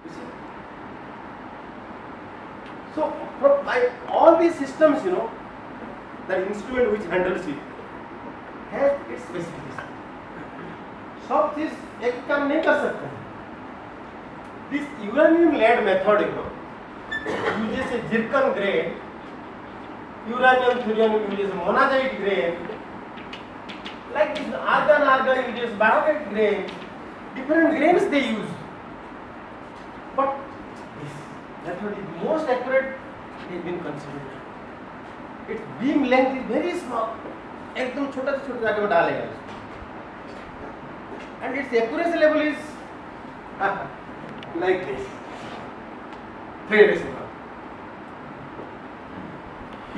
You see? So from by all these systems, the instrument which handles it has its specification. सब चीज एक काम नहीं कर सकते हैं. This uranium lead method, uses a zircon grain. Uranium thorium uses monazite grain. Like this, argon uses baronet grain. Different grains they use. But this method is most accurate. Has been considered. Its beam length is very small. एकदम छोटा से छोटा जाके वो डालेगा इसको. And its accuracy level is like this, 3 decimal.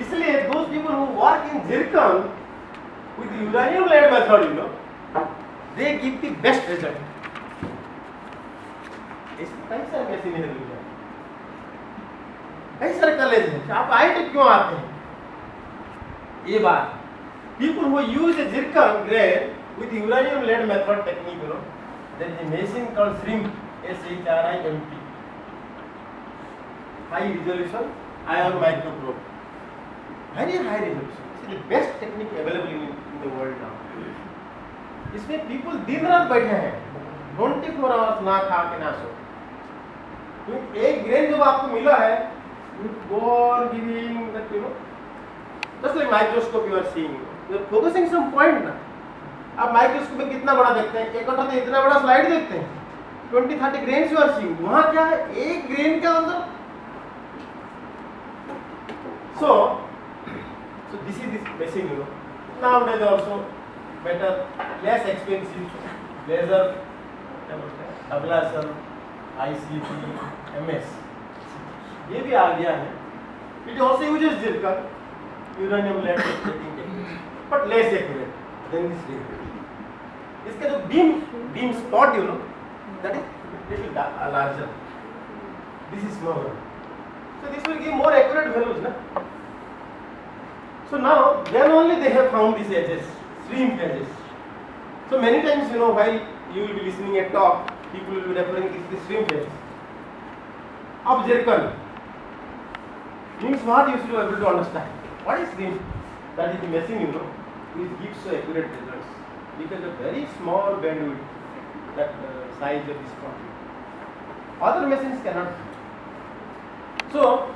इसलिए those people who work in zircon with the uranium lead method, they give the best result. इसमें कई सारे मशीन है दुनिया में, कई सारे कॉलेज हैं. आप आए तो क्यों आते हैं? ये बात. People who use a zircon grain with uranium lead method technique, there is a machine called SHRIMP, SHRIMP, high resolution ion microprobe, very high resolution. It's the best technique available in the world now. इसमें people दिन रात बैठे हैं, 24 hours ना खा के ना सो. क्योंकि एक ग्रेन जब आपको मिला है, you go on giving that, just like microscope you are seeing, you are focusing some point ना. आप माइक्रोस्कोप में कितना बड़ा देखते हैं, एक घंटा इतना बड़ा स्लाइड देखते हैं, 20-30 ग्रेन्स यू आर सीइंग. वहां क्या है, एक ग्रेन के अंदर. So this is this machine, nowadays also better, less expensive, laser, ablation, ICT, MS, ये भी आ गया है. It also uses zircon, uranium lead technique, but less accurate than this ray. इसका जो beam spot, that is little larger. This is smaller. So this will give more accurate values, na? So now then only they have found these edges, SHRIMP edges. So many times, while you will be listening a talk, people will be referring to the SHRIMP edges of zircon. Means what? You should be able to understand. What is SHRIMP? That is the machine, which gives so accurate results. Because a very small bandwidth, that size of this quantity. Other machines cannot. So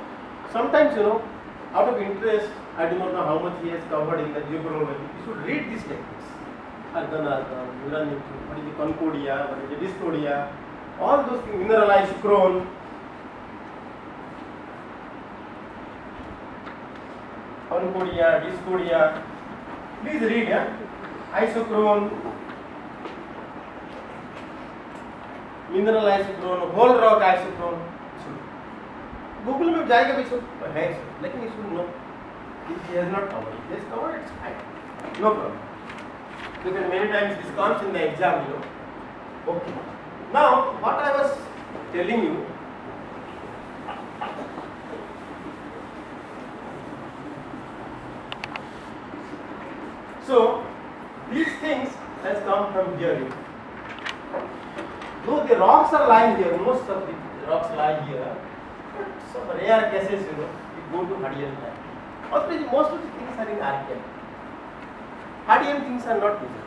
sometimes, out of interest, I do not know how much he has covered in the geochronology. You should read these techniques. Argon, uranium, what is the concordia, what is the dystodia, all those things, mineralized chrome. Concordia, dystodia. Please read, isochrone, mineral isochrone, whole rock isochrone. Google में जाएगा भी सब है, लेकिन इसमें no, he has not covered. He has covered, it's fine, no problem. Because many times this comes in the exam, Okay. Now, what I was telling you. So these things has come from here. Though the rocks are lying here, most of the rocks lie here, but some rare cases, you go to Hadean time. Also, most of the things are in Archean. Hadean things are not visible.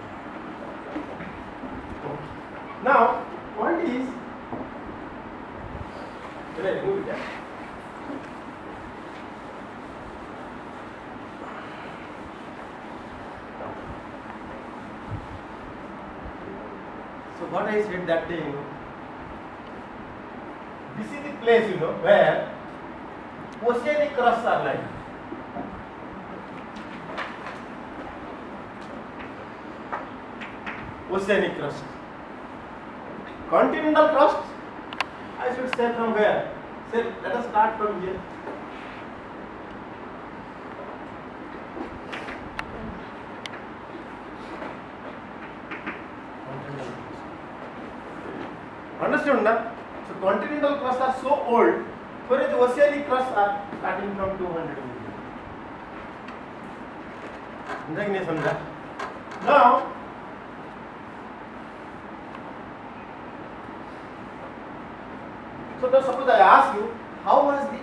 Now, point is, will I move it? So what I said that day, this is the place, where oceanic crusts are lying. Oceanic crust. Continental crust, I should say from where? Say, let us start from here. Understood, na? So continental crusts are so old, whereas the oceanic crusts are starting from 200 million. Now, So now suppose I ask you, how was the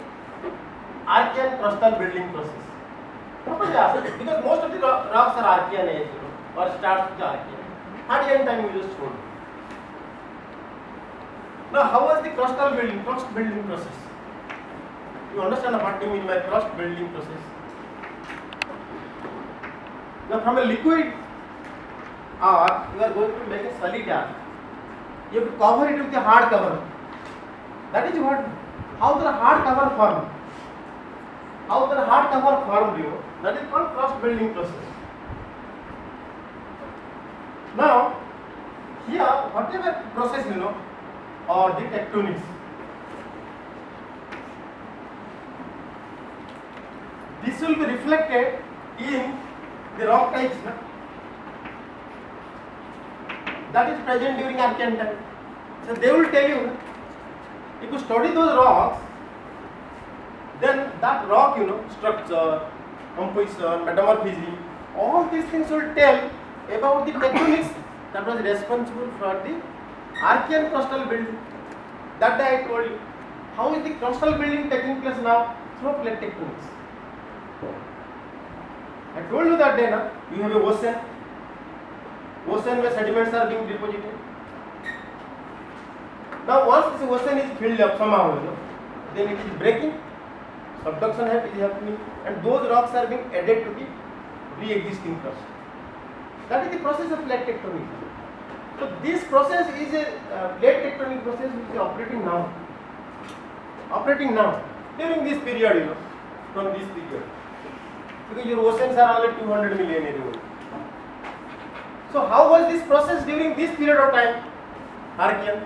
Archean crustal building process? Suppose I ask you, because most of the rocks are Archean age, or starts with the Archean. Archean time you just told. Now how was the crust building process? You understand what I mean by crust building process? Now from a liquid arc, you are going to make a solid arc. You have to cover it with a hard cover. That is what, how the hard cover formed. How the hard cover formed, that is called crust building process. Now, here, whatever process, or the tectonics, this will be reflected in the rock types that is present during Archean time. So they will tell you, if you study those rocks, then that rock, structure, composition, metamorphism, all these things will tell about the tectonics that was responsible for the Archean crustal building. That day I told you. How is the crustal building taking place now? Through plate tectonics. I told you that day, you have a ocean where sediments are being deposited. Now once this ocean is filled up somehow, then it is breaking, subduction is happening, and those rocks are being added to the pre-existing crust. That is the process of plate tectonics. So this process is a plate tectonic process which is operating now. During this period, from this period. Because your oceans are only 200 million years old. So how was this process during this period of time? Archean.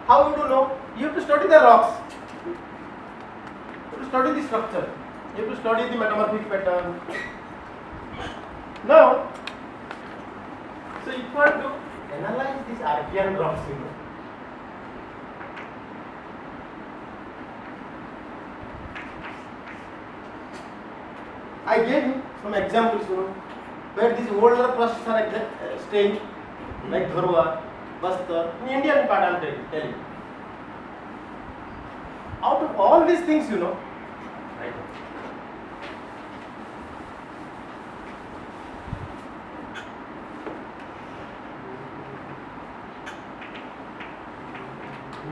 How you do know? You have to study the rocks. You have to study the structure. You have to study the metamorphic pattern. Now, so if you want to analyze these Archean rocks, I gave you some examples, where these older crusts are staying, like Dharwar, Bastar, in Indian part I am telling you. Out of all these things, right?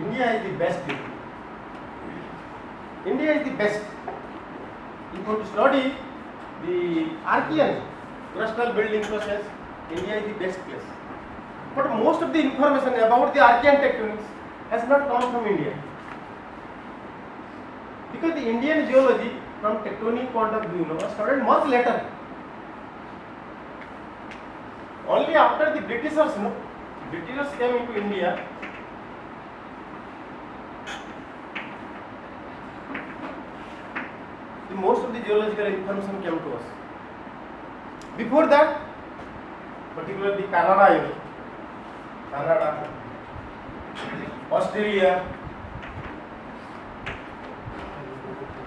India is the best. India is the best. If you want to study the Archean crustal building process, India is the best place. But most of the information about the Archean tectonics has not come from India. Because the Indian geology, from tectonic point of view, started much later. Only after the Britishers came into India, most of the geological information came to us. Before that, particularly Canada, Australia,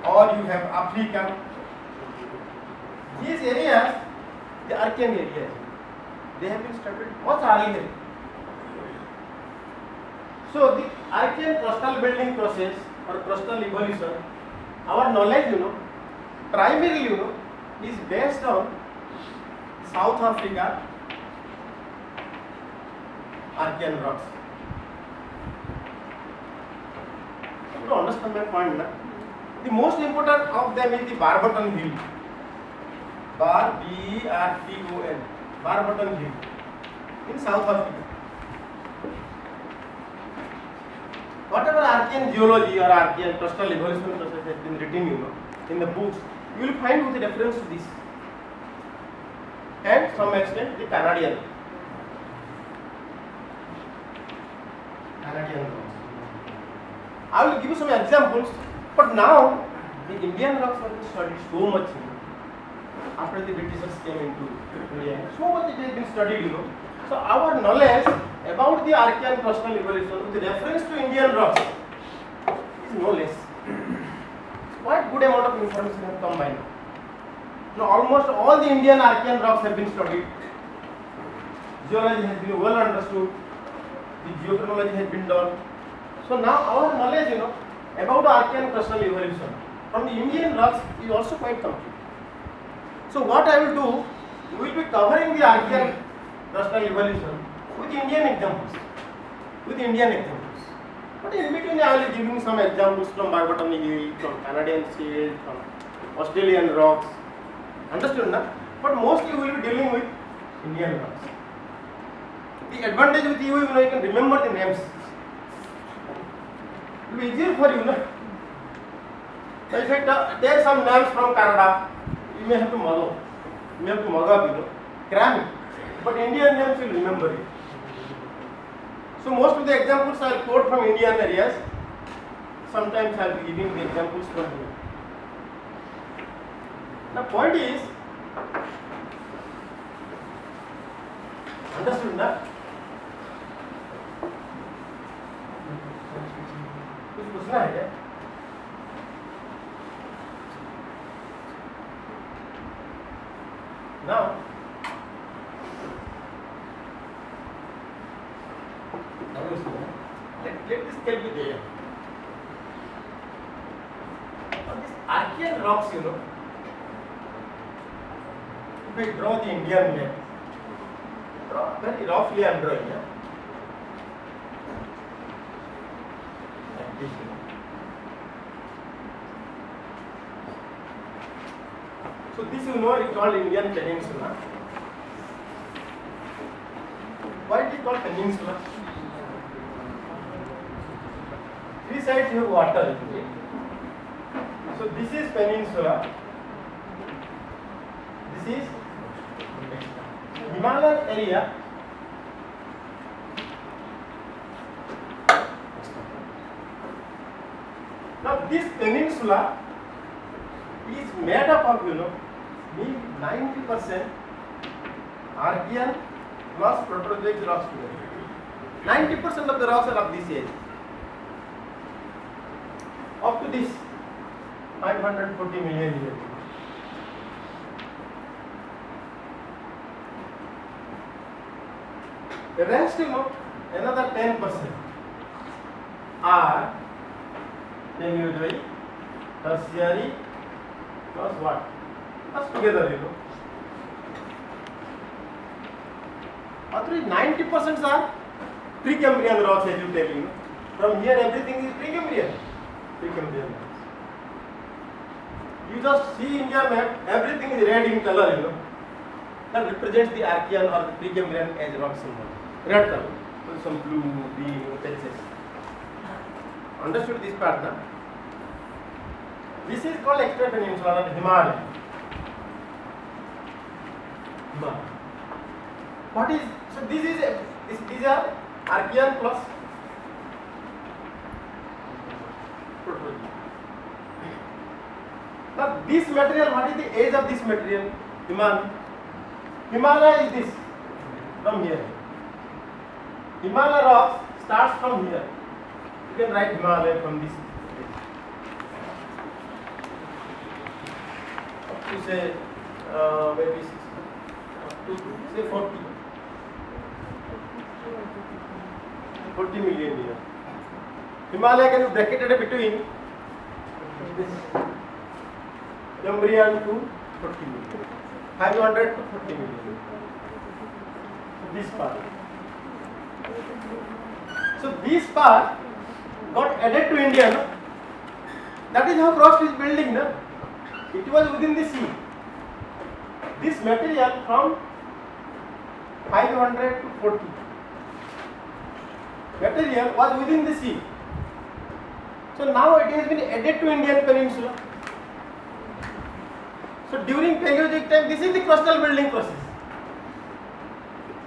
or you have Africa. These areas, the Archean areas, they have been studied much earlier. So the Archean crustal building process or crustal evolution, our knowledge, primarily, is based on South Africa Archean rocks. You understand my point, na? The most important of them is the Barberton Hill. B-E-R-T-O-N, Barberton Hill, in South Africa. Whatever Archean geology or Archean crustal evolution process has been written, in the books, you will find with reference to this, and to some extent the Canadian rocks. I will give you some examples, but now the Indian rocks have been studied so much after the Britishers came into India. So much it has been studied, So our knowledge about the Archean crustal evolution with reference to Indian rocks is no less. Quite good amount of information has come by now. Now almost all the Indian Archean rocks have been studied. Geology has been well understood. The geochronology has been done. So now our knowledge, about Archean crustal evolution from the Indian rocks is also quite complete. So what I will do, we will be covering the Archean crustal evolution with Indian examples. But in between I will be giving some examples from Barberton Hill, from Canadian shield, from Australian rocks. Understood, na? But mostly we will be dealing with Indian rocks. The advantage with you, you can remember the names. It will be easier for you, na? So if I take some names from Canada, you may have to mug up. You may have to mug up, cram it. But Indian names you will remember it. So most of the examples I will quote from Indian areas. Sometimes I will be giving the examples from here. The point is, understood, na? कुछ पूछना है क्या? Now, let this scale be there. On these Archean rocks, if I draw the Indian map, very roughly I am drawing. Like this. So this is called Indian Peninsula. Why it is called Peninsula? Three sides you have water. So this is Peninsula. This is Himalayan area. Now this peninsula is made up of 90% Archean plus Proterozoic rocks together. 90% of the rocks are of this age. Up to this 540 million years. The rest, another 10% are Paleozoic, Tertiary plus what? Plus together, Otherwise 90% are Precambrian rocks, as you tell. From here everything is Precambrian. You just see India map, everything is red in color, that represents the Archean or the Precambrian age rock symbol. Red color, with some blue, green, patches. Understood this part, na? This is called extra peninsula, not Himalaya. What is, so these are Archean plus Proterozoic. Now this material, what is the age of this material? Himalaya is this, from here. Himalaya rocks starts from here. You can write Himalaya from this. Up to say, maybe up to say 40 million years. Himalaya can be bracketed between this Cambrian to 40 million. 500 to 40 million. So this part. So this part got added to India. No? That is how frost is building. No? It was within the sea. This material from 500 to 40 material was within the sea. So now it has been added to Indian Peninsula. So during Paleozoic time, this is the crustal building process.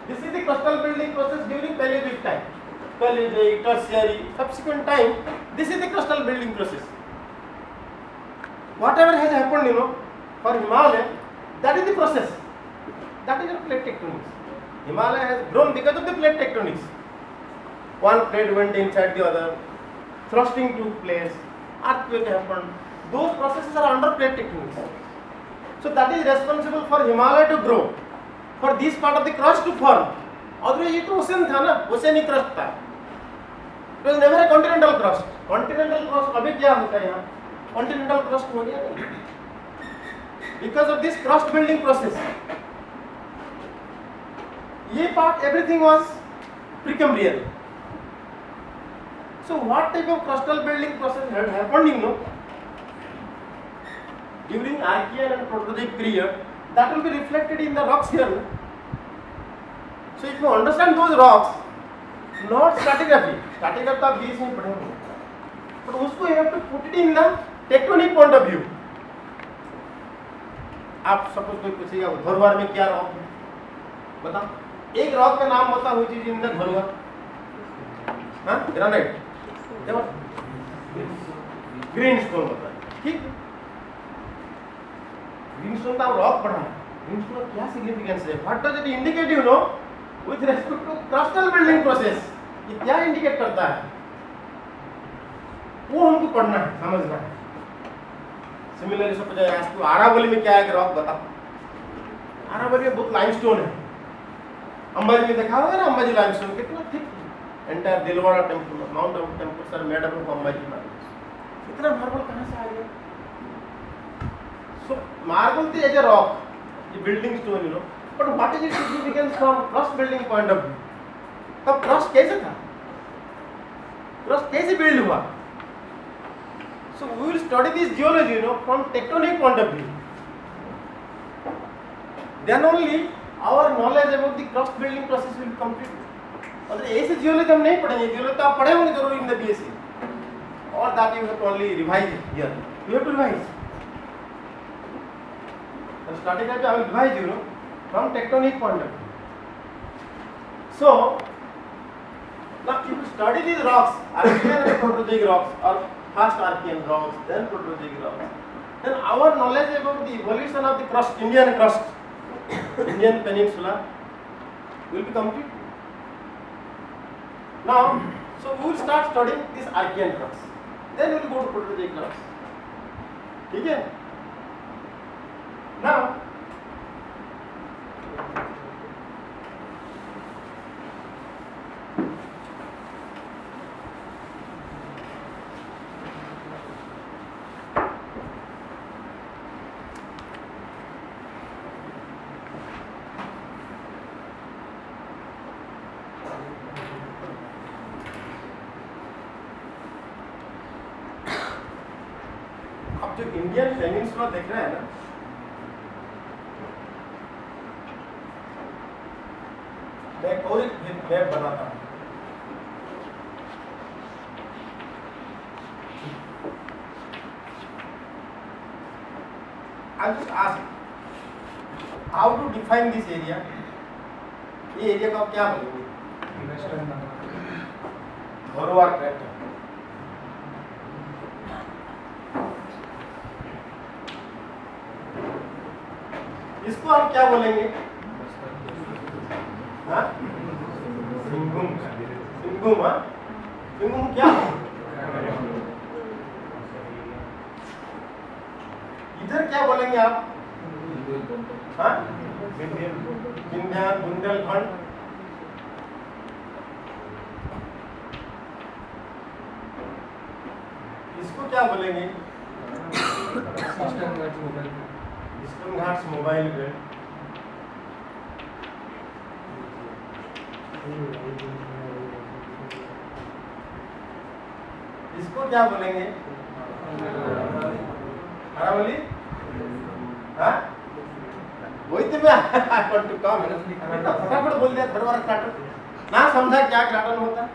This is the crustal building process during Paleozoic time. Paleozoic, Tertiary, subsequent time, this is the crustal building process. Whatever has happened, for Himalaya, that is the process. That is the plate tectonics. Himalaya has grown because of the plate tectonics. One plate went inside the other, thrusting took place, earthquake happened. Those processes are under plate tectonics. So that is responsible for Himalaya to grow, for this part of the crust to form. Otherwise it ocean tha na, oceanic crust tha. It was never a continental crust. Continental crust अभी क्या होता है यहाँ, continental crust हो गया नहीं, because of this crust building process. ये part everything was Precambrian. So what type of crustal building process had happened, you know, during Archean and Proterozoic period, that will be reflected in the rocks here. So if you understand those rocks, not stratigraphy, stratigraphy आप बीच में पढ़े होंगे, but उसको you have to put it in the tectonic point of view. आप suppose कोई पूछेगा धरोहर में क्या रॉक है, बताओ, एक रॉक का नाम बता, हुई चीज इन द धरोहर, हाँ, ग्रेनाइट, ग्रीन स्टोन होता है, ठीक। ग्रीन स्टोन का रॉक पढ़ा है, ग्रीन स्टोन क्या सिग्निफिकेंस है, what does it indicate, you know, with respect to crustal building process, ये क्या इंडिकेट करता है, वो हमको पढ़ना है, समझना है। Similarly suppose I ask you, Aravalli में क्या है रॉक बताओ। आरावली में बहुत लाइमस्टोन है, अंबाजी में देखा होगा ना, अंबाजी लाइमस्टोन कितना thick, entire Dilwara temple, mount of temples are made up of Ambaji marble. इतना मार्बल कहाँ से आ गया? सो मार्बल थी एज ए रॉक, ये building stone, you know, but what is it significance from crust building point of view? तब crust कैसे था, क्रस्ट कैसे बिल्ड हुआ? So we will study this geology, you know, from tectonic point of view, then only our knowledge about the crust building process will complete. मतलब ऐसे geology हम नहीं पढ़ेंगे, जियोलॉजी तो आप पढ़े होंगे जरूर इन द बीएससी, और that you have to only revise here, you have to revise. So starting at I will revise, you know, from tectonic point of view. So now if you study these rocks, Archean and Proterozoic rocks, or first Archean rocks, then Proterozoic rocks, then our knowledge about the evolution of the crust, Indian crust, Indian peninsula, will be complete. Now, so we will start studying this Archean rocks, then we will go to Proterozoic rocks. ठीक है? Now, अब जो Indian peninsula देख रहे हैं ना, मैं और एक मैप बनाता हूं। I'll just ask how to define this area. ये एरिया को आप क्या बोलेंगे? धरोहर क्रेटर। इसको हम क्या बोलेंगे? हाँ? सिंघुम। सिंघुम, हाँ? सिंघुम क्या है? इधर क्या बोलेंगे आप? हाँ? विंध्य, बुंदेलखंड। इसको क्या बोलेंगे? Eastern Ghats mobile belt. इसको क्या बोलेंगे? अरावली? हाँ? वही तो मैं I want to come, फटाफट बोल दिया धरोहर क्राटन। ना समझा क्या क्राटन होता है?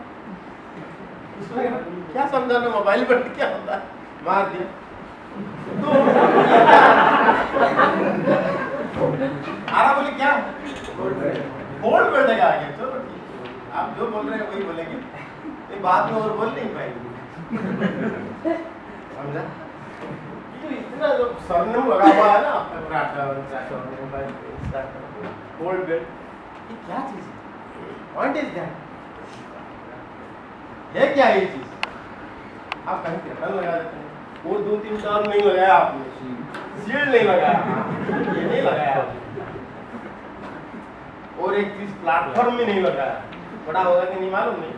क्या समझा ना मोबाइल बेल्ट क्या होता है? मार दिया। तो अरावली क्या? गोल्ड बेल्ट है आगे, चलो ठीक, आप जो बोल रहे हैं वही बोलेंगे, ये बात में और बोल नहीं पाएंगे, समझा? तो इतना जो सरनेम लगा हुआ है ना आपका गोल्ड बेल्ट, ये क्या चीज है? What is that? है क्या ये चीज? आप कहीं टेबल लगा देते हैं, वो 2-3 टर्म नहीं लगाया आपने, शील्ड नहीं लगाया, ये नहीं लगाया, और एक चीज प्लेटफॉर्म में नहीं लगाया, बड़ा होगा कि नहीं मालूम नहीं।